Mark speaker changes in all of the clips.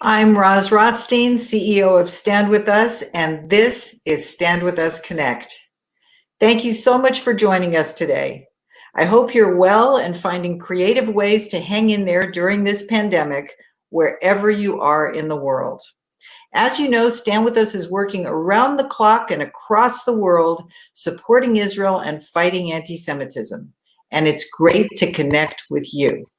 Speaker 1: I'm Roz Rothstein, CEO of Stand With Us, and this is Stand With Us Connect. Thank you so much for joining us today. I hope you're well and finding creative ways to hang in there during this pandemic, wherever you are in the world. As you know, Stand With Us is working around the clock and across the world, supporting Israel and fighting anti-Semitism. And it's great to connect with you.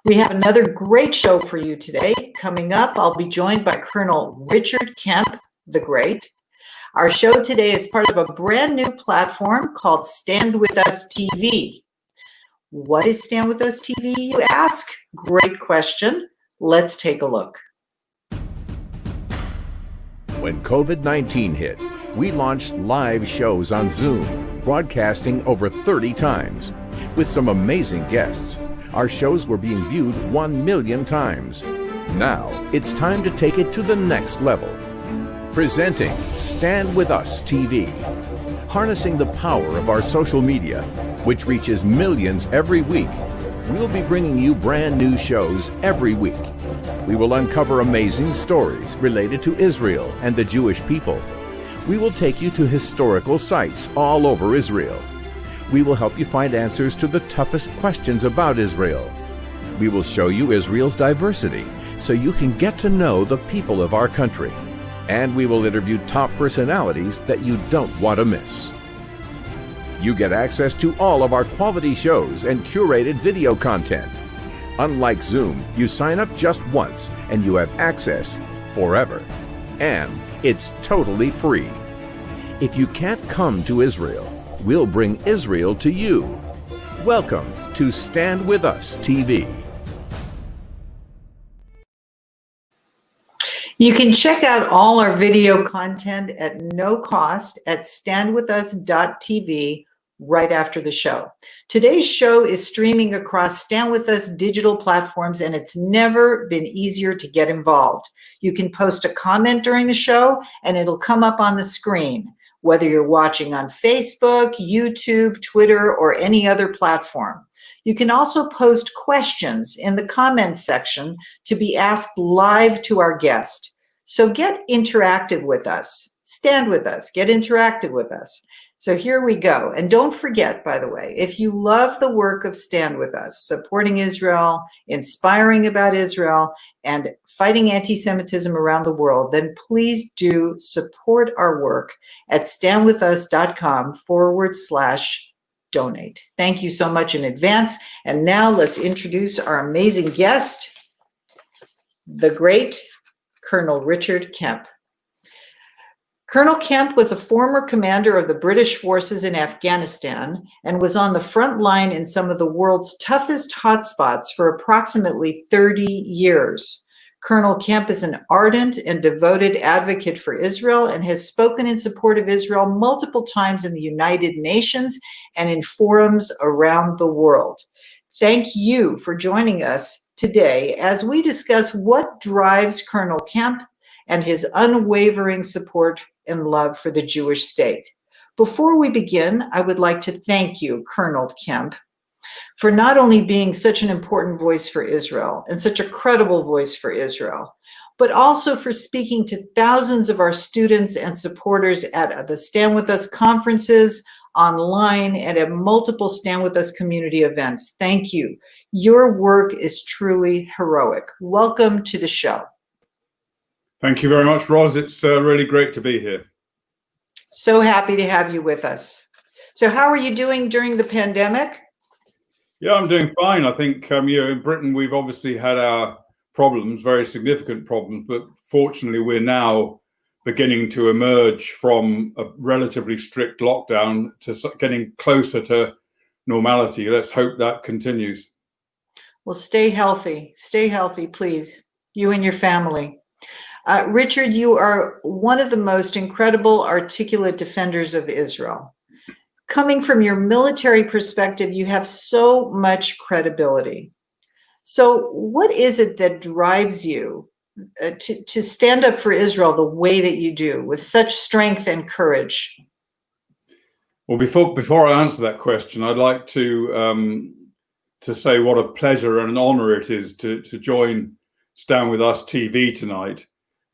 Speaker 1: We have another great show for you today. Coming up, I'll be joined by Colonel Richard Kemp, the Great. Our show today is part of a brand new platform called Stand With Us TV. What is Stand With Us TV, you ask? Great question. Let's take a look.
Speaker 2: When COVID-19 hit, we launched live shows on Zoom, broadcasting over 30 times. With some amazing guests, our shows were being viewed 1 million times. Now, it's time to take it to the next level. Presenting Stand With Us TV. Harnessing the power of our social media, which reaches millions every week, we'll be bringing you brand new shows every week. We will uncover amazing stories related to Israel and the Jewish people. We will take you to historical sites all over Israel. We will help you find answers to the toughest questions about Israel. We will show you Israel's diversity so you can get to know the people of our country. And we will interview top personalities that you don't want to miss. You get access to all of our quality shows and curated video content. Unlike Zoom, you sign up just once and you have access forever. And it's totally free. If you can't come to Israel, we'll bring Israel to you. Welcome to Stand With Us TV.
Speaker 1: You can check out all our video content at no cost at standwithus.tv right after the show. Today's show is streaming across Stand With Us digital platforms, and it's never been easier to get involved. You can post a comment during the show, and it'll come up on the screen, whether you're watching on Facebook, YouTube, Twitter, or any other platform. You can also post questions in the comments section to be asked live to our guest. So get interactive with us. Stand with us. Get interactive with us. So here we go. And don't forget, by the way, if you love the work of Stand With Us, supporting Israel, inspiring about Israel, and fighting anti-Semitism around the world, then please do support our work at standwithus.com/donate. Thank you so much in advance. And now let's introduce our amazing guest, the great Colonel Richard Kemp. Colonel Kemp was a former commander of the British forces in Afghanistan and was on the front line in some of the world's toughest hotspots for approximately 30 years. Colonel Kemp is an ardent and devoted advocate for Israel and has spoken in support of Israel multiple times in the United Nations and in forums around the world. Thank you for joining us today as we discuss what drives Colonel Kemp and his unwavering support and love for the Jewish state. Before we begin, I would like to thank you, Colonel Kemp, for not only being such an important voice for Israel and such a credible voice for Israel, but also for speaking to thousands of our students and supporters at the Stand With Us conferences, online, and at multiple Stand With Us community events. Thank you. Your work is truly heroic. Welcome to the show.
Speaker 3: Thank you very much, Roz. It's really great to be here.
Speaker 1: So happy to have you with us. So how are you doing during the pandemic?
Speaker 3: Yeah, I'm doing fine. I think, in Britain, we've obviously had our problems, very significant problems, but fortunately, we're now beginning to emerge from a relatively strict lockdown to getting closer to normality. Let's hope that continues.
Speaker 1: Well, stay healthy, please, you and your family. Richard, you are one of the most incredible, articulate defenders of Israel. coming from your military perspective, you have so much credibility. So what is it that drives you to stand up for Israel the way that you do, with such strength and courage?
Speaker 3: Well, before I answer that question, I'd like to say what a pleasure and an honor it is to join Stand With Us TV tonight.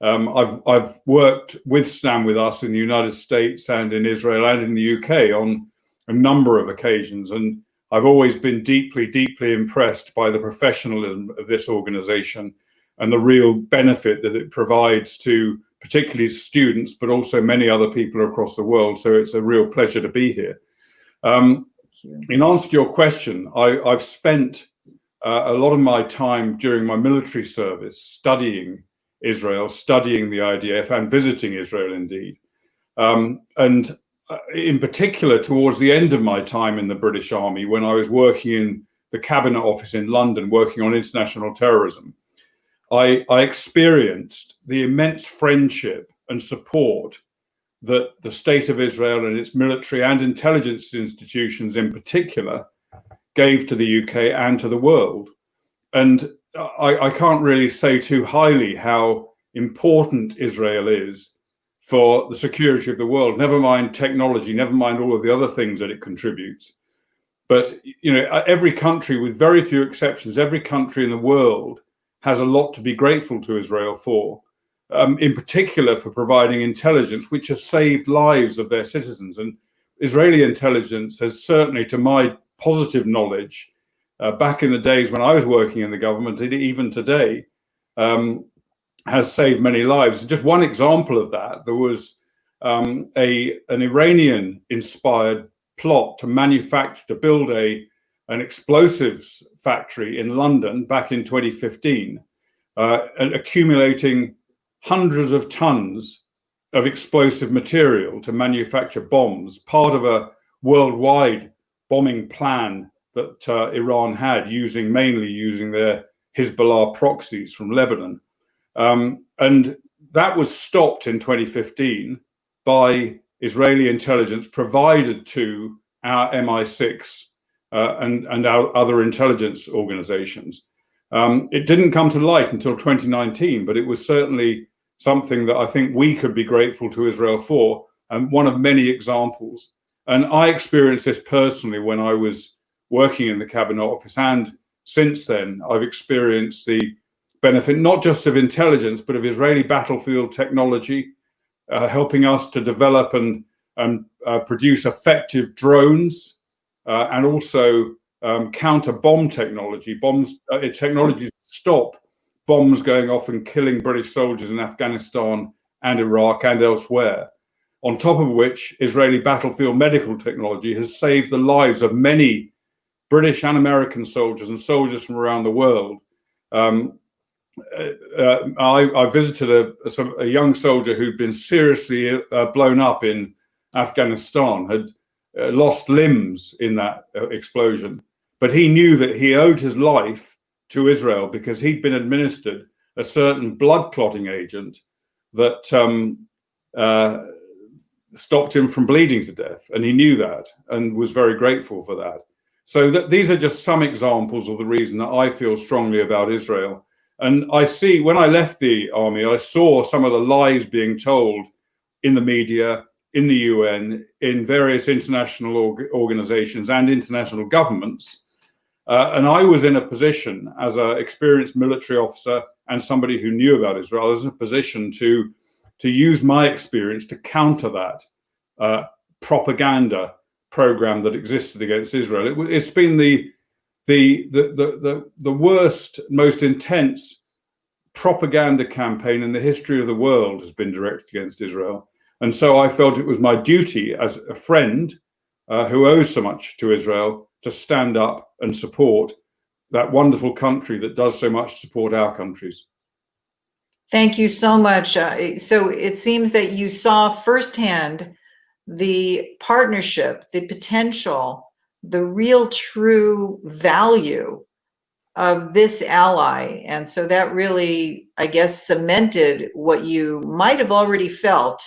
Speaker 3: I've worked with Stand With Us in the United States and in Israel and in the UK on a number of occasions, and I've always been deeply, deeply impressed by the professionalism of this organization and the real benefit that it provides to particularly students, but also many other people across the world. So it's a real pleasure to be here. In answer to your question, I've spent a lot of my time during my military service studying Israel, studying the IDF, and visiting Israel indeed. And in particular, towards the end of my time in the British Army, when I was working in the Cabinet Office in London, working on international terrorism, I experienced the immense friendship and support that the State of Israel and its military and intelligence institutions in particular gave to the UK and to the world. And I can't really say too highly how important Israel is for the security of the world, never mind technology, never mind all of the other things that it contributes. But, you know, every country, with very few exceptions, every country in the world has a lot to be grateful to Israel for, in particular for providing intelligence which has saved lives of their citizens. And Israeli intelligence has certainly, to my positive knowledge, back in the days when I was working in the government, and even today, has saved many lives. Just one example of that, there was an Iranian-inspired plot to build an explosives factory in London back in 2015, and accumulating hundreds of tons of explosive material to manufacture bombs, part of a worldwide bombing plan that Iran had, mainly using their Hezbollah proxies from Lebanon. And that was stopped in 2015 by Israeli intelligence provided to our MI6 and our other intelligence organizations. It didn't come to light until 2019, but it was certainly something that I think we could be grateful to Israel for, and one of many examples. And I experienced this personally when I was working in the Cabinet Office, and since then I've experienced the benefit not just of intelligence, but of Israeli battlefield technology, helping us to develop and produce effective drones, and also counter bomb technology, technology to stop bombs going off and killing British soldiers in Afghanistan and Iraq and elsewhere. On top of which, Israeli battlefield medical technology has saved the lives of many British and American soldiers and soldiers from around the world. I visited a young soldier who'd been seriously blown up in Afghanistan, had lost limbs in that explosion, but he knew that he owed his life to Israel because he'd been administered a certain blood clotting agent that stopped him from bleeding to death, and he knew that and was very grateful for that. So these are just some examples of the reason that I feel strongly about Israel. And I see, when I left the army, I saw some of the lies being told in the media, in the UN, in various international organizations and international governments. And I was in a position as an experienced military officer and somebody who knew about Israel, I was in a position to use my experience to counter that propaganda program that existed against Israel. It's been the worst, most intense propaganda campaign in the history of the world has been directed against Israel. And so I felt it was my duty as a friend who owes so much to Israel to stand up and support that wonderful country that does so much to support our countries.
Speaker 1: Thank you so much. So it seems that you saw firsthand the partnership, the potential, the real true value of this ally. And so that really, I guess, cemented what you might have already felt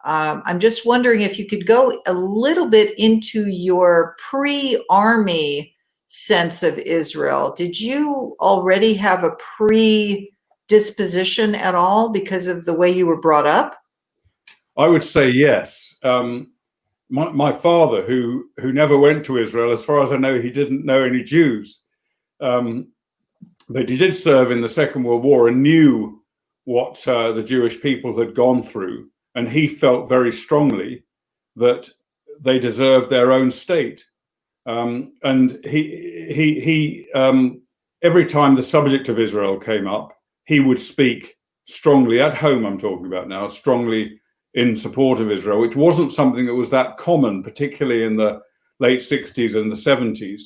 Speaker 1: I'm just wondering if you could go a little bit into your pre-army sense of Israel. Did you already have a predisposition at all because of the way you were brought up?
Speaker 3: I would say yes. My father, who never went to Israel, as far as I know, he didn't know any Jews, but he did serve in the Second World War and knew what the Jewish people had gone through, and he felt very strongly that they deserved their own state. And he every time the subject of Israel came up, he would speak strongly at home. I'm talking about now, strongly in support of Israel, which wasn't something that was that common, particularly in the late 60s and the 70s,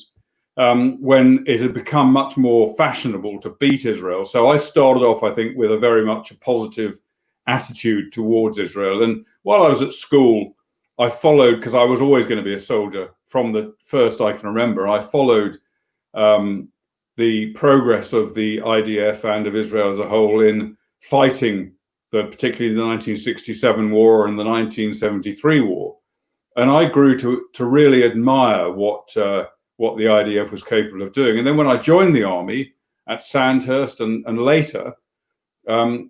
Speaker 3: when it had become much more fashionable to beat Israel. So I started off, I think, with a very much a positive attitude towards Israel. And while I was at school, I followed, because I was always going to be a soldier from the first I can remember, I followed the progress of the IDF and of Israel as a whole in fighting particularly the 1967 war and the 1973 war. And I grew to really admire what the IDF was capable of doing. And then when I joined the army at Sandhurst and later, the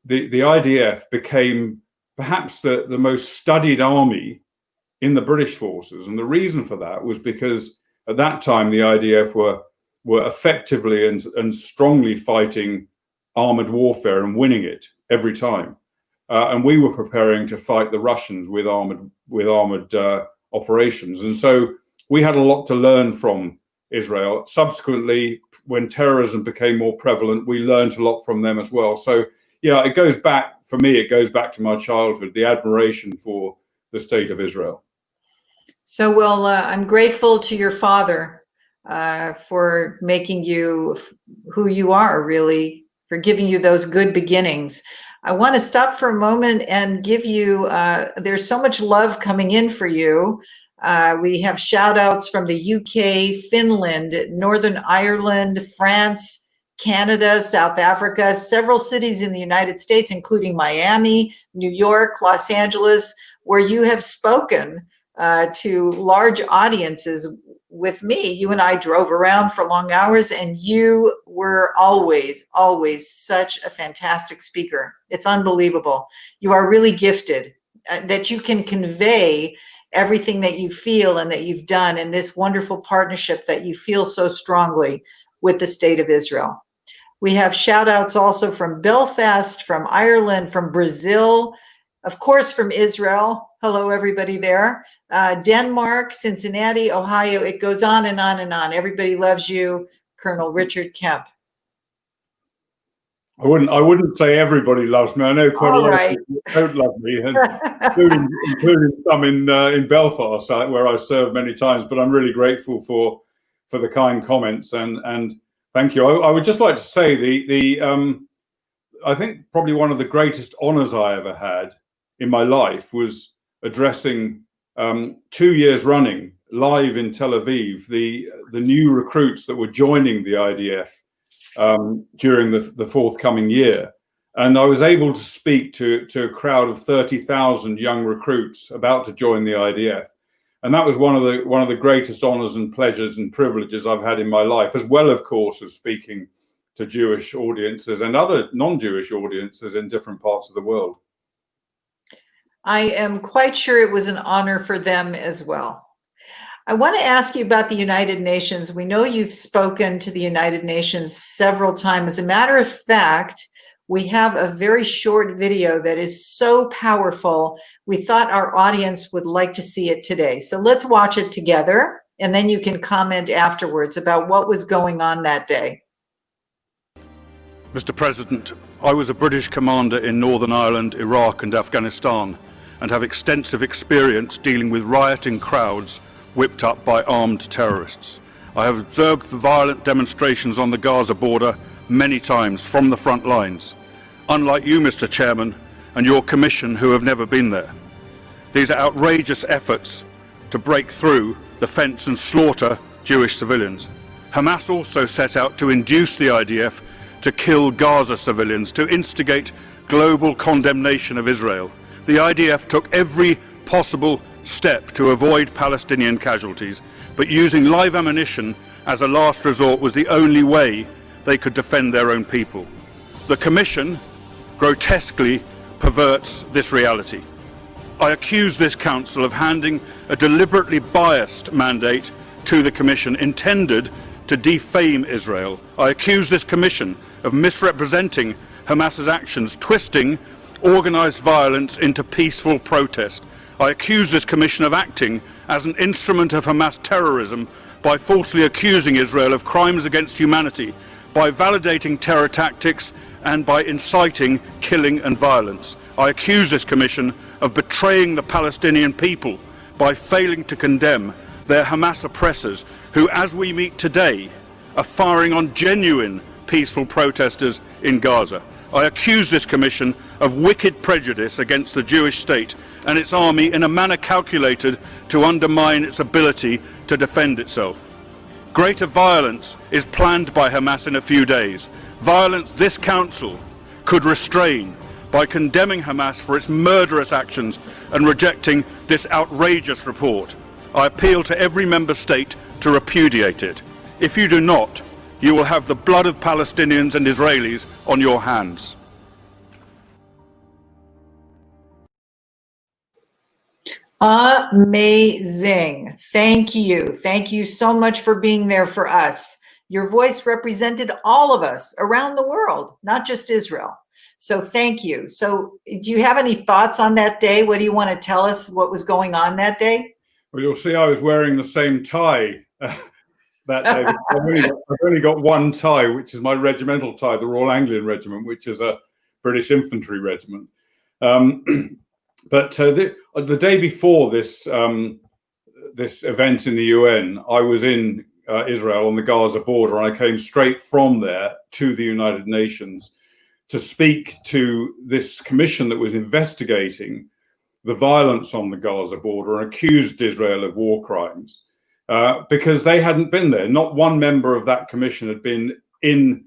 Speaker 3: IDF became perhaps the most studied army in the British forces. And the reason for that was because at that time, the IDF were effectively and strongly fighting armored warfare and winning it every time. And we were preparing to fight the Russians with armored operations. And so we had a lot to learn from Israel. Subsequently, when terrorism became more prevalent, we learned a lot from them as well. So yeah, it goes back, for me, it goes back to my childhood, the admiration for the state of Israel.
Speaker 1: So, well, I'm grateful to your father for making you who you are, really, for giving you those good beginnings. I want to stop for a moment and give you, there's so much love coming in for you. We have shout outs from the UK, Finland, Northern Ireland, France, Canada, South Africa, several cities in the United States, including Miami, New York, Los Angeles, where you have spoken to large audiences with me. You and I drove around for long hours, and you were always, always such a fantastic speaker. It's unbelievable. You are really gifted that you can convey everything that you feel and that you've done in this wonderful partnership that you feel so strongly with the state of Israel. We have shout outs also from Belfast, from Ireland, from Brazil, of course, from Israel. Hello, everybody there. Denmark, Cincinnati, Ohio. It goes on and on and on. Everybody loves you, Colonel Richard Kemp.
Speaker 3: I wouldn't say everybody loves me. I know quite a lot of people don't love me, including some in Belfast, where I served many times. But I'm really grateful for the kind comments and thank you. I would just like to say I think probably one of the greatest honors I ever had in my life was addressing 2 years running live in Tel Aviv the new recruits that were joining the IDF during the forthcoming year. And I was able to speak to a crowd of 30,000 young recruits about to join the IDF. And that was one of the greatest honors and pleasures and privileges I've had in my life, as well, of course, of speaking to Jewish audiences and other non-Jewish audiences in different parts of the world.
Speaker 1: I am quite sure it was an honor for them as well. I want to ask you about the United Nations. We know you've spoken to the United Nations several times. As a matter of fact, we have a very short video that is so powerful. We thought our audience would like to see it today. So let's watch it together, and then you can comment afterwards about what was going on that day.
Speaker 4: Mr. President, I was a British commander in Northern Ireland, Iraq and Afghanistan, and have extensive experience dealing with rioting crowds whipped up by armed terrorists. I have observed the violent demonstrations on the Gaza border many times from the front lines, unlike you, Mr. Chairman, and your Commission, who have never been there. These are outrageous efforts to break through the fence and slaughter Jewish civilians. Hamas also set out to induce the IDF to kill Gaza civilians, to instigate global condemnation of Israel. the IDF took every possible step to avoid Palestinian casualties, but using live ammunition as a last resort was the only way they could defend their own people. The Commission grotesquely perverts this reality. I accuse this Council of handing a deliberately biased mandate to the Commission intended to defame Israel. I accuse this Commission of misrepresenting Hamas's actions, twisting organised violence into peaceful protest. I accuse this Commission of acting as an instrument of Hamas terrorism by falsely accusing Israel of crimes against humanity, by validating terror tactics and by inciting killing and violence. I accuse this Commission of betraying the Palestinian people by failing to condemn their Hamas oppressors who, as we meet today, are firing on genuine peaceful protesters in Gaza. I accuse this Commission of wicked prejudice against the Jewish state and its army in a manner calculated to undermine its ability to defend itself. Greater violence is planned by Hamas in a few days. Violence this Council could restrain by condemning Hamas for its murderous actions and rejecting this outrageous report. I appeal to every member state to repudiate it. If you do not, you will have the blood of Palestinians and Israelis on your hands.
Speaker 1: Amazing. Thank you. Thank you so much for being there for us. Your voice represented all of us around the world, not just Israel. So thank you. So do you have any thoughts on that day? What do you want to tell us what was going on that day?
Speaker 3: Well, you'll see I was wearing the same tie that day. I've only got one tie, which is my regimental tie, the Royal Anglian Regiment, which is a British infantry regiment. But the day before this this event in the UN, I was in Israel on the Gaza border, and I came straight from there to the United Nations to speak to this commission that was investigating the violence on the Gaza border and accused Israel of war crimes because they hadn't been there. Not one member of that commission had been in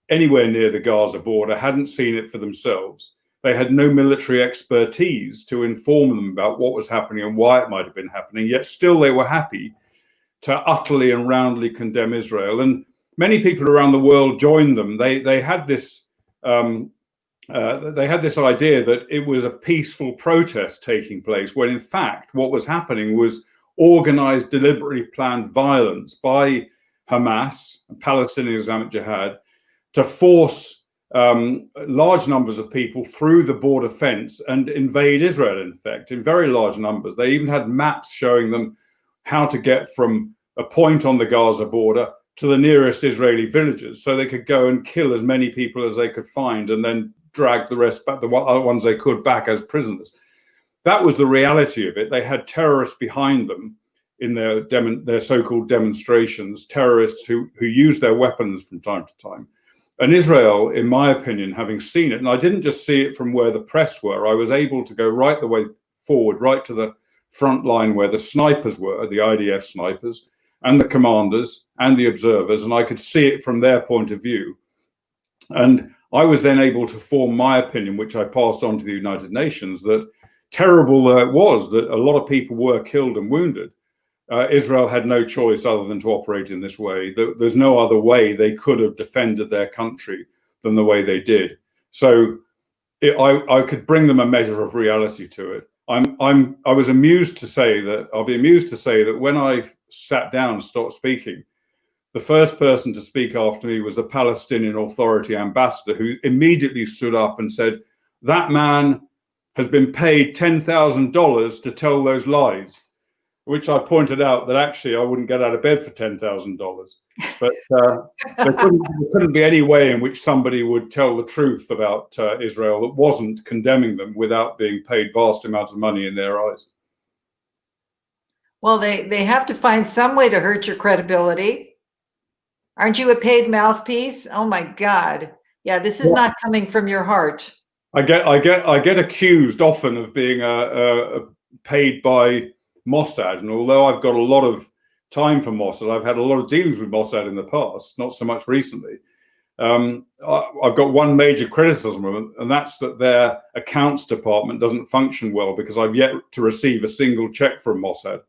Speaker 3: anywhere near the Gaza border, hadn't seen it for themselves. They had no military expertise to inform them about what was happening and why it might have been happening, yet still they were happy to utterly and roundly condemn Israel. And many people around the world joined them. They had this idea that it was a peaceful protest taking place, when in fact what was happening was organized, deliberately planned violence by Hamas and Palestinian Islamic Jihad to force large numbers of people through the border fence and invade Israel, in fact, in very large numbers. They even had maps showing them how to get from a point on the Gaza border to the nearest Israeli villages, so they could go and kill as many people as they could find and then drag the rest back, the other ones they could, back as prisoners. That was the reality of it. They had terrorists behind them in their so-called demonstrations, terrorists who used their weapons from time to time. And Israel, in my opinion, having seen it, and I didn't just see it from where the press were, I was able to go right the way forward, right to the front line where the snipers were, the IDF snipers, and the commanders and the observers, and I could see it from their point of view. And I was then able to form my opinion, which I passed on to the United Nations, that terrible though it was that a lot of people were killed and wounded, Israel had no choice other than to operate in this way. There's no other way they could have defended their country than the way they did. So I could bring them a measure of reality to it. I was amused to say that, I'll be amused to say that when I sat down and stopped speaking, the first person to speak after me was the Palestinian Authority ambassador, who immediately stood up and said, "That man has been paid $10,000 to tell those lies," which I pointed out that actually I wouldn't get out of bed for $10,000. But there couldn't be any way in which somebody would tell the truth about Israel that wasn't condemning them without being paid vast amounts of money in their eyes.
Speaker 1: Well, they have to find some way to hurt your credibility. Aren't you a paid mouthpiece? Oh my God. Yeah, this is not coming from your heart.
Speaker 3: I get accused often of being paid by Mossad, and although I've got a lot of time for Mossad, I've had a lot of dealings with Mossad in the past, not so much recently. I've got one major criticism of them, and that's that their accounts department doesn't function well, because I've yet to receive a single check from Mossad.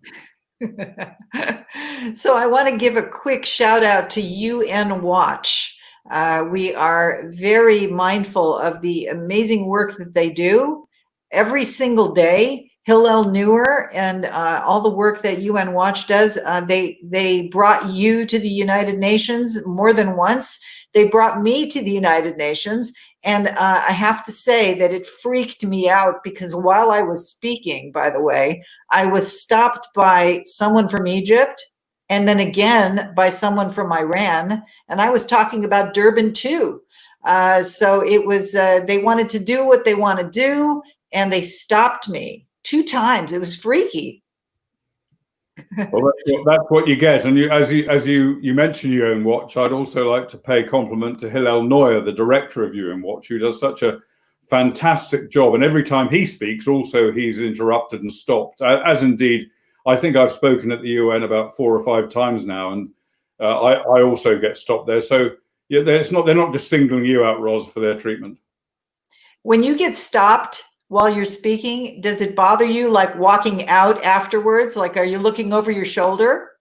Speaker 1: So I want to give a quick shout out to UN Watch. We are very mindful of the amazing work that they do every single day. Hillel Newer and all the work that UN Watch does, they brought you to the United Nations more than once. They brought me to the United Nations, and I have to say that it freaked me out, because while I was speaking, by the way, I was stopped by someone from Egypt, and then again by someone from Iran, and I was talking about Durban too. So it was, they wanted to do what they want to do, and they stopped me 2 times. It was freaky.
Speaker 3: Well, that's what you get. And as you mentioned UN Watch, I'd also like to pay compliment to Hillel Neuer, the director of UN Watch, who does such a fantastic job. And every time he speaks, also he's interrupted and stopped. As indeed, I think I've spoken at the UN about 4 or 5 times now, and I also get stopped there. So yeah, they're not just singling you out, Ros, for their treatment. When you get stopped while you're speaking, does it bother you, like walking out afterwards? Like, are you looking over your shoulder?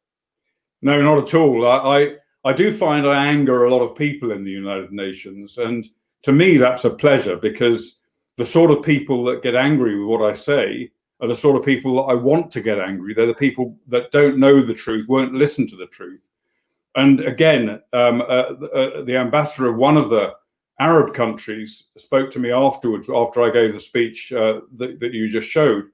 Speaker 3: No, not at all. I do find I anger a lot of people in the United Nations. And to me, that's a pleasure, because the sort of people that get angry with what I say are the sort of people that I want to get angry. They're the people that don't know the truth, won't listen to the truth. And again, the ambassador of one of the Arab countries spoke to me afterwards, after I gave the speech that you just showed.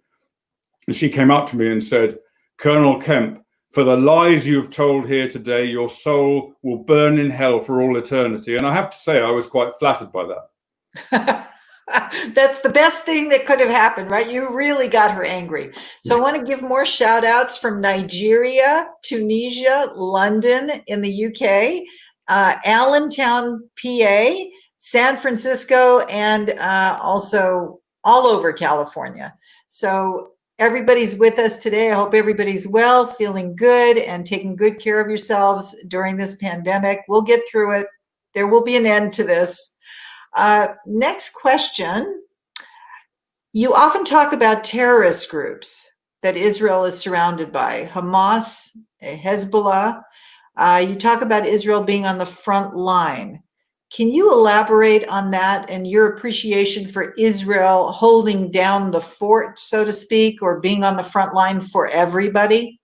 Speaker 3: And she came up to me and said, "Colonel Kemp, for the lies you have told here today, your soul will burn in hell for all eternity." And I have to say, I was quite flattered by that. That's the best thing that could have happened, right? You really got her angry. So I want to give more shout outs from Nigeria, Tunisia, London in the UK, Allentown, PA, San Francisco, and also all over California. So everybody's with us today. I hope everybody's well, feeling good, and taking good care of yourselves during this pandemic. We'll get through it. There will be an end to this. Next question. You often talk about terrorist groups that Israel is surrounded by, Hamas, Hezbollah. You talk about Israel being on the front line. Can you elaborate on that and your appreciation for Israel holding down the fort, so to speak, or being on the front line for everybody?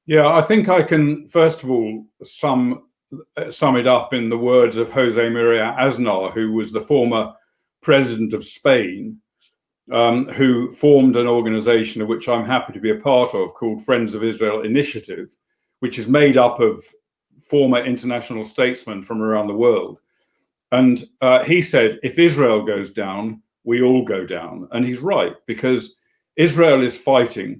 Speaker 3: Yeah, I think I can, first of all, sum it up in the words of Jose Maria Aznar, who was the former president of Spain, who formed an organization of which I'm happy to be a part of, called Friends of Israel Initiative, which is made up of former international statesmen from around the world. And he said, if Israel goes down, we all go down. And he's right, because Israel is fighting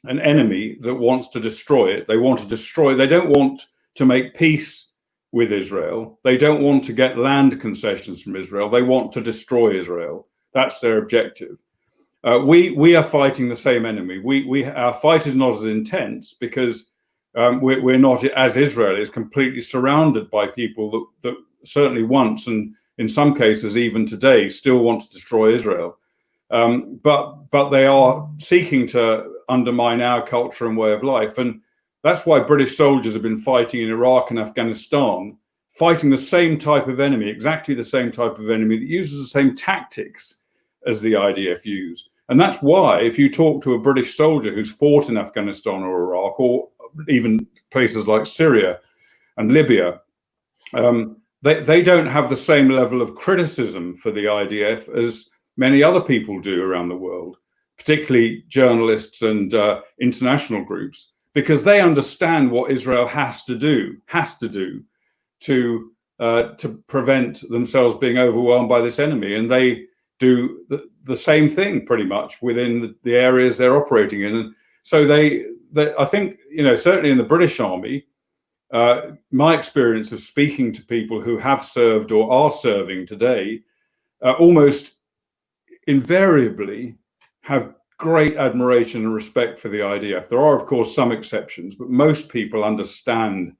Speaker 3: an enemy that wants to destroy it. They want to destroy, they don't want to make peace with Israel. They don't want to get land concessions from Israel. They want to destroy Israel. That's their objective. We are fighting the same enemy. Our fight is not as intense, because we're not, as Israel is, completely surrounded by people that certainly once, and in some cases even today, still want to destroy Israel. But they are seeking to undermine our culture and way of life. And that's why British soldiers have been fighting in Iraq and Afghanistan, fighting the same type of enemy, exactly the same type of enemy that uses the same tactics as the IDF use. And that's why, if you talk to a British soldier who's fought in Afghanistan or Iraq, or even places like Syria and Libya, they don't have the same level of criticism for the IDF as many other people do around the world, particularly journalists and international groups, because they understand what Israel has to do to prevent themselves being overwhelmed by this enemy. And they do the same thing pretty much within the areas they're operating in. And so I think, certainly in the British Army, my experience of speaking to people who have served or are serving today, almost invariably have great admiration and respect for the IDF. There are, of course, some exceptions, but most people understand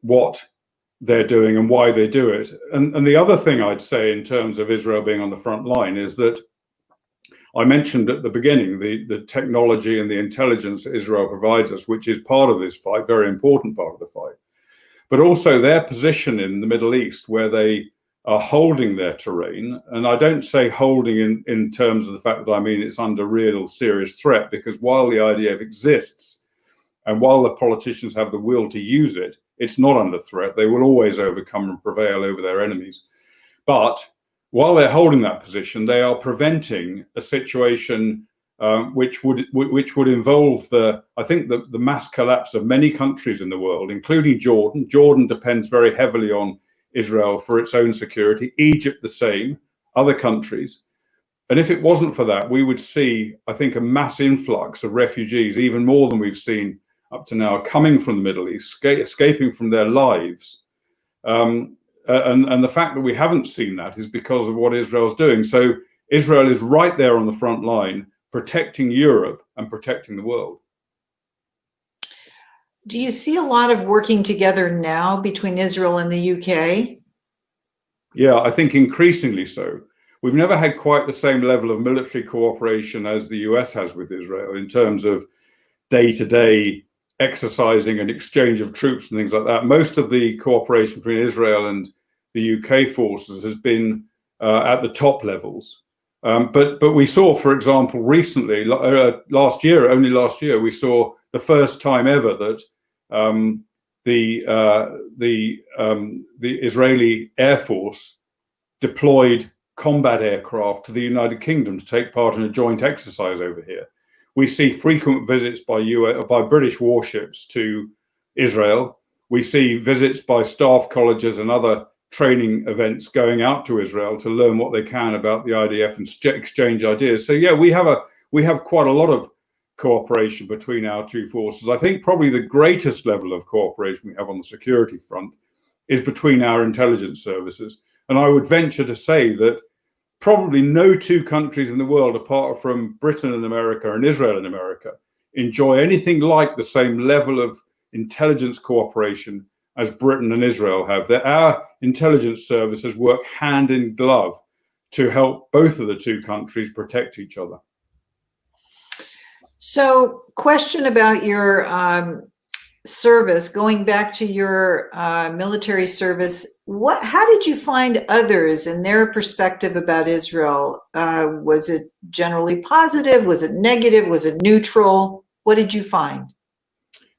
Speaker 3: what they're doing and why they do it. And the other thing I'd say in terms of Israel being on the front line is that I mentioned at the beginning the technology and the intelligence that Israel provides us, which is part of this fight, very important part of the fight, but also their position in the Middle East, where they are holding their terrain. And I don't say holding in terms of the fact that I mean it's under real serious threat, because while the IDF exists and while the politicians have the will to use it, it's not under threat. They will always overcome and prevail over their enemies. But while they're holding that position, they are preventing a situation which would involve I think the mass collapse of many countries in the world, including Jordan. Jordan depends very heavily on Israel for its own security. Egypt the same, other countries. And if it wasn't for that, we would see, I think, a mass influx of refugees, even more than we've seen up to now, coming from the Middle East, escaping from their lives. And the fact that we haven't seen that is because of what Israel's doing. So Israel is right there on the front line, protecting Europe and protecting the world.
Speaker 1: Do you see a lot of working together now between Israel and the UK?
Speaker 3: Yeah, I think increasingly so. We've never had quite the same level of military cooperation as the US has with Israel in terms of day-to-day exercising and exchange of troops and things like that. Most of the cooperation between Israel and the UK forces has been at the top levels. But we saw, for example, recently, only last year, we saw the first time ever that the Israeli Air Force deployed combat aircraft to the United Kingdom to take part in a joint exercise over here. We see frequent visits by British warships to Israel. We see visits by staff colleges and other training events going out to Israel to learn what they can about the IDF and exchange ideas. So yeah, we have quite a lot of cooperation between our two forces. I think probably the greatest level of cooperation we have on the security front is between our intelligence services. And I would venture to say that probably no two countries in the world, apart from Britain and America and Israel and America, enjoy anything like the same level of intelligence cooperation as Britain and Israel have. That our intelligence services work hand in glove to help both of the two countries protect each other.
Speaker 1: So, question about your service, going back to your military service, how did you find others and their perspective about Israel? Was it generally positive? Was it negative? Was it neutral? What did you find?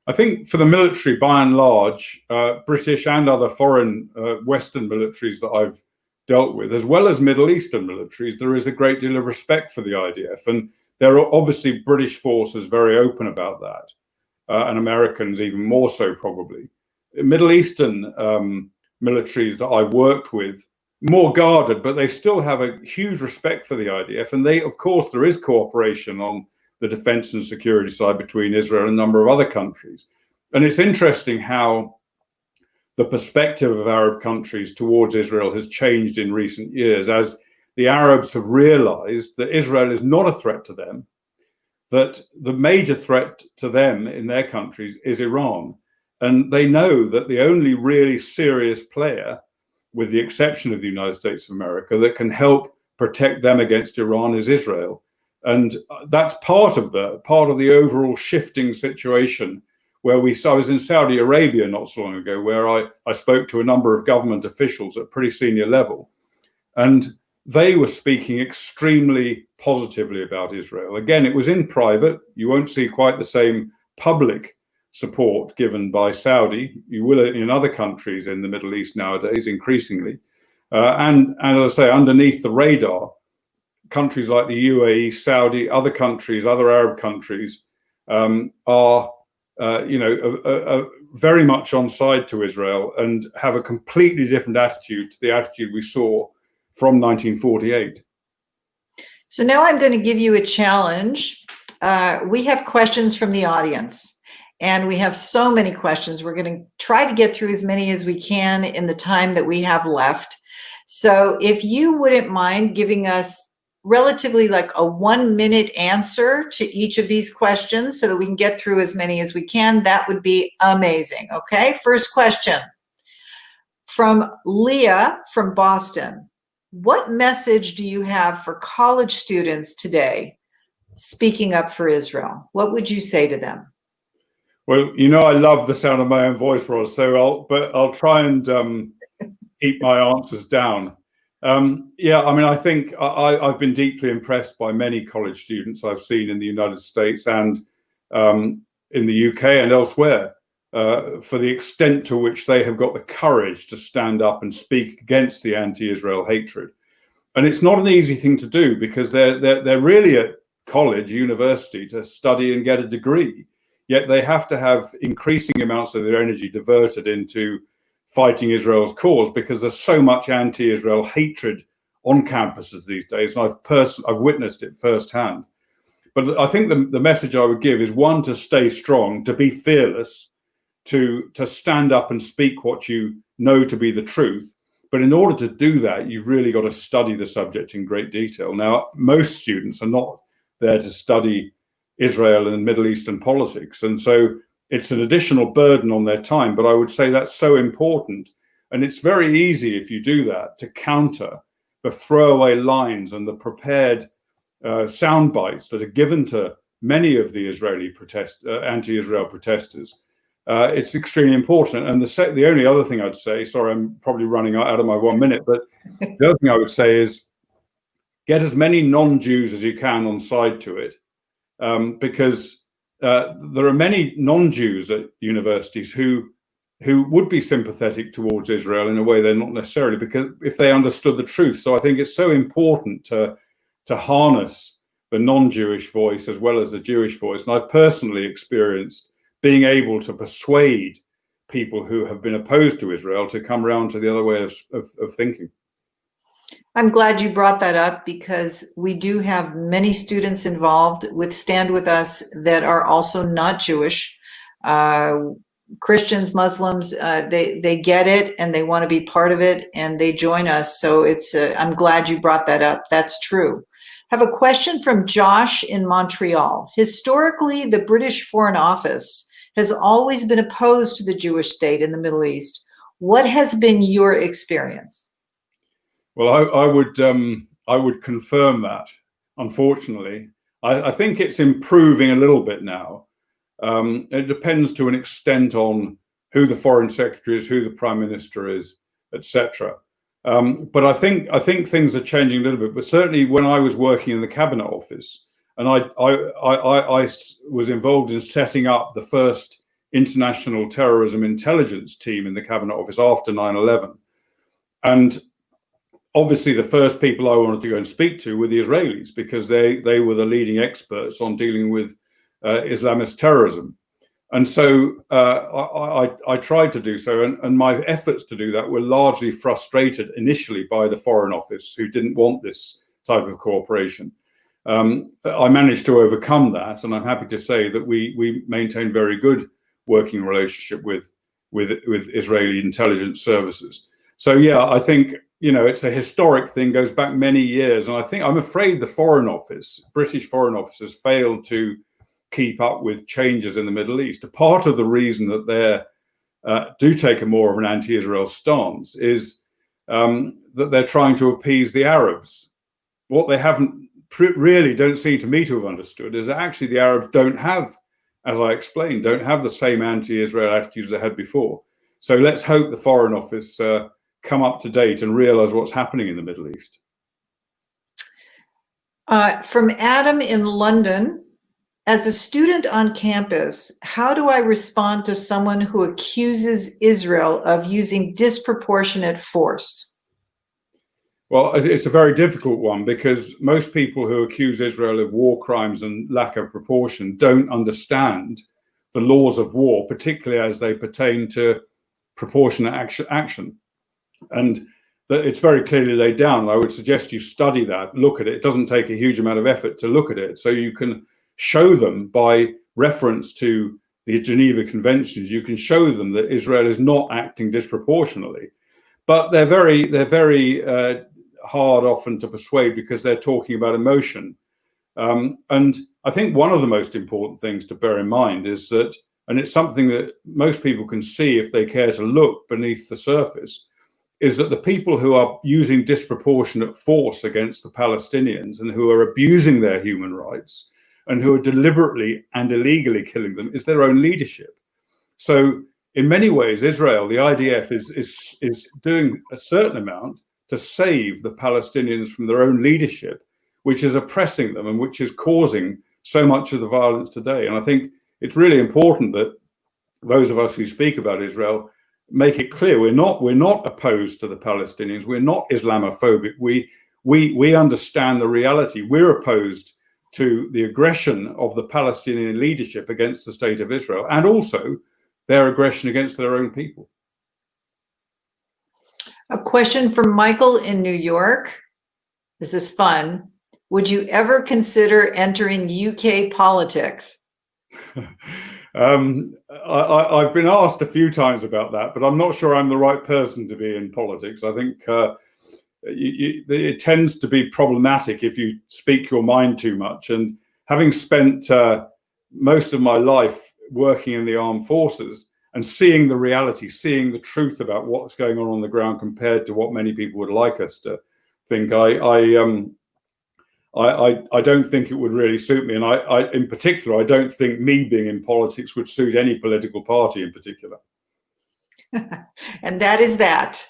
Speaker 3: I think for the military, by and large, British and other foreign Western militaries that I've dealt with, as well as Middle Eastern militaries, there is a great deal of respect for the IDF. And there are obviously British forces very open about that. And Americans even more so, probably. Middle Eastern militaries that I've worked with, more guarded, but they still have a huge respect for the IDF. And of course, there is cooperation on the defense and security side between Israel and a number of other countries. And it's interesting how the perspective of Arab countries towards Israel has changed in recent years, as the Arabs have realized that Israel is not a threat to them, that the major threat to them in their countries is Iran. And they know that the only really serious player, with the exception of the United States of America, that can help protect them against Iran is Israel. And that's part of the overall shifting situation where I was in Saudi Arabia not so long ago, where I spoke to a number of government officials at pretty senior level. And they were speaking extremely positively about Israel. Again, it was in private. You won't see quite the same public support given by Saudi. You will in other countries in the Middle East nowadays, increasingly. And as I say, underneath the radar, countries like the UAE, Saudi, other countries, other Arab countries are very much on side to Israel and have a completely different attitude to the attitude we saw from 1948.
Speaker 1: So now I'm going to give you a challenge. We have questions from the audience, and we have so many questions. We're going to try to get through as many as we can in the time that we have left. So if you wouldn't mind giving us relatively like a 1-minute answer to each of these questions so that we can get through as many as we can, that would be amazing. Okay, first question. From Leah from Boston, what message do you have for college students today speaking up for Israel? What would you say to them?
Speaker 3: Well, you know, I love the sound of my own voice, Roz, so I'll try and keep my answers down. Yeah, I mean, I think I've been deeply impressed by many college students I've seen in the United States and in the UK and elsewhere for the extent to which they have got the courage to stand up and speak against the anti-Israel hatred. And it's not an easy thing to do because they're really at college, university to study and get a degree. Yet they have to have increasing amounts of their energy diverted into fighting Israel's cause because there's so much anti-Israel hatred on campuses these days. And I've witnessed it firsthand. But I think the message I would give is, one, to stay strong, to be fearless, to stand up and speak what you know to be the truth. But in order to do that, you've really got to study the subject in great detail. Now, most students are not there to study Israel and Middle Eastern politics. And so it's an additional burden on their time. But I would say that's so important. And it's very easy, if you do that, to counter the throwaway lines and the prepared sound bites that are given to many of the Israeli anti-Israel protesters. It's extremely important. And the only other thing I'd say, sorry, I'm probably running out of my 1 minute, but the other thing I would say is get as many non-Jews as you can on side to it, because there are many non-Jews at universities who would be sympathetic towards Israel in a way they're not necessarily, because if they understood the truth. So I think it's so important to harness the non-Jewish voice as well as the Jewish voice. And I've personally experienced being able to persuade people who have been opposed to Israel to come around to the other way of thinking.
Speaker 1: I'm glad you brought that up because we do have many students involved with Stand With Us that are also not Jewish. Christians, Muslims, they get it and they want to be part of it and they join us. So I'm glad you brought that up. That's true. I have a question from Josh in Montreal. Historically, the British Foreign Office has always been opposed to the Jewish state in the Middle East. What has been your experience?
Speaker 3: Well, I would confirm that. Unfortunately, I think it's improving a little bit now. It depends to an extent on who the foreign secretary is, who the prime minister is, etc. But I think things are changing a little bit. But certainly, when I was working in the cabinet office, and I was involved in setting up the first international terrorism intelligence team in the cabinet office after 9/11, and obviously the first people I wanted to go and speak to were the Israelis because they were the leading experts on dealing with Islamist terrorism. And so I tried to do so, and my efforts to do that were largely frustrated initially by the Foreign Office, who didn't want this type of cooperation. I managed to overcome that, and I'm happy to say that we maintain very good working relationship with Israeli intelligence services. So yeah, I think, you know, it's a historic thing, goes back many years, and I'm afraid the Foreign Office, British Foreign Office, has failed to keep up with changes in the Middle East. A part of the reason that they do take a more of an anti-Israel stance is that they're trying to appease the Arabs. What they really don't seem to me to have understood is that actually the Arabs don't have, as I explained, don't have the same anti-Israel attitudes they had before. So let's hope the Foreign Office come up to date and realize what's happening in the Middle East.
Speaker 1: From Adam in London, as a student on campus, how do I respond to someone who accuses Israel of using disproportionate force?
Speaker 3: Well, it's a very difficult one because most people who accuse Israel of war crimes and lack of proportion don't understand the laws of war, particularly as they pertain to proportionate action. And it's very clearly laid down. I would suggest you study that, look at it. It doesn't take a huge amount of effort to look at it. So you can show them by reference to the Geneva Conventions, you can show them that Israel is not acting disproportionately. But they're very hard often to persuade because they're talking about emotion. And I think one of the most important things to bear in mind is that, and it's something that most people can see if they care to look beneath the surface, is that the people who are using disproportionate force against the Palestinians and who are abusing their human rights and who are deliberately and illegally killing them is their own leadership. So in many ways, Israel, the IDF, is doing a certain amount to save the Palestinians from their own leadership, which is oppressing them and which is causing so much of the violence today. And I think it's really important that those of us who speak about Israel make it clear we're not opposed to the Palestinians. We're not Islamophobic. We understand the reality. We're opposed to the aggression of the Palestinian leadership against the state of Israel, and also their aggression against their own people.
Speaker 1: A question from Michael in New York. This is fun. Would you ever consider entering UK politics?
Speaker 3: I've been asked a few times about that, but I'm not sure I'm the right person to be in politics. I think it tends to be problematic if you speak your mind too much. And having spent most of my life working in the armed forces and seeing the reality, seeing the truth about what's going on the ground compared to what many people would like us to think, I don't think it would really suit me. And I in particular, I don't think me being in politics would suit any political party in particular.
Speaker 1: And that is that.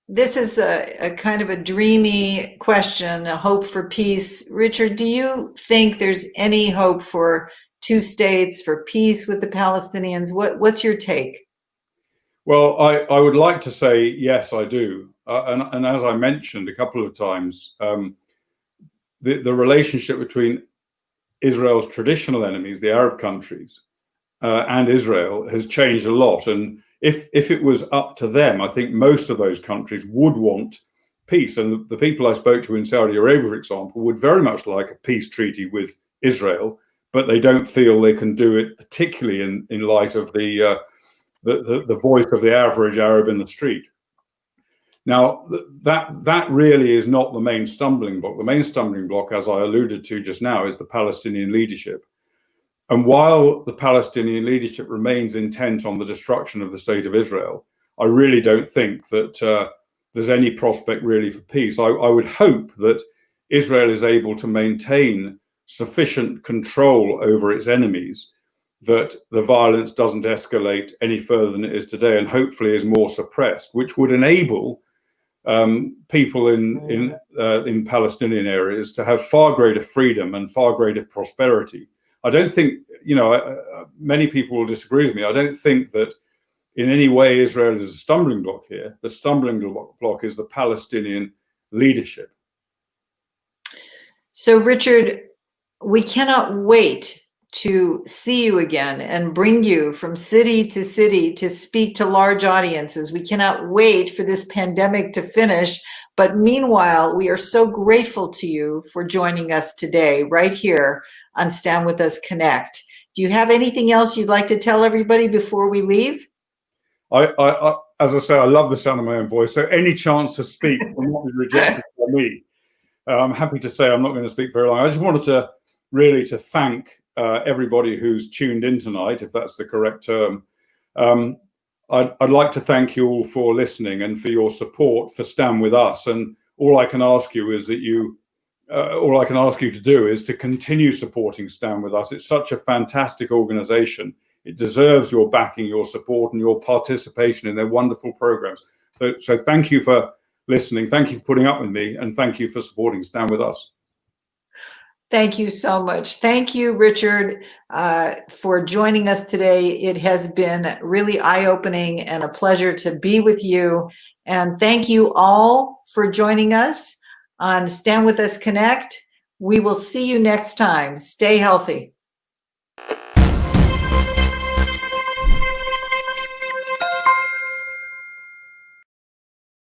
Speaker 1: This is a kind of a dreamy question, a hope for peace. Richard, do you think there's any hope for two states, for peace with the Palestinians? What's your take?
Speaker 3: Well, I would like to say yes, I do. And as I mentioned a couple of times, the relationship between Israel's traditional enemies, the Arab countries, and Israel has changed a lot. And if it was up to them, I think most of those countries would want peace. And the people I spoke to in Saudi Arabia, for example, would very much like a peace treaty with Israel, but they don't feel they can do it, particularly in light of the voice of the average Arab in the street. Now, that really is not the main stumbling block. The main stumbling block, as I alluded to just now, is the Palestinian leadership. And while the Palestinian leadership remains intent on the destruction of the state of Israel, I really don't think that there's any prospect really for peace. I would hope that Israel is able to maintain sufficient control over its enemies, that the violence doesn't escalate any further than it is today, and hopefully is more suppressed, which would enable people in Palestinian areas to have far greater freedom and far greater prosperity. I don't think, many people will disagree with me. I don't think that in any way Israel is a stumbling block here. The stumbling block is the Palestinian leadership.
Speaker 1: So, Richard, we cannot wait to see you again and bring you from city to city to speak to large audiences. We cannot wait for this pandemic to finish. But meanwhile, we are so grateful to you for joining us today, right here on Stand With Us Connect. Do you have anything else you'd like to tell everybody before we leave?
Speaker 3: As I say, I love the sound of my own voice. So any chance to speak will not be rejected by me. I'm happy to say I'm not going to speak very long. I just wanted to really thank everybody who's tuned in tonight, if that's the correct term. I'd like to thank you all for listening and for your support for Stand With Us. And all I can ask you is that all I can ask you to do is to continue supporting Stand With Us. It's such a fantastic organization. It deserves your backing, your support, and your participation in their wonderful programs. So thank you for listening. Thank you for putting up with me, and thank you for supporting Stand With Us.
Speaker 1: Thank you so much. Thank you, Richard, for joining us today. It has been really eye-opening and a pleasure to be with you. And thank you all for joining us on Stand With Us Connect. We will see you next time. Stay healthy.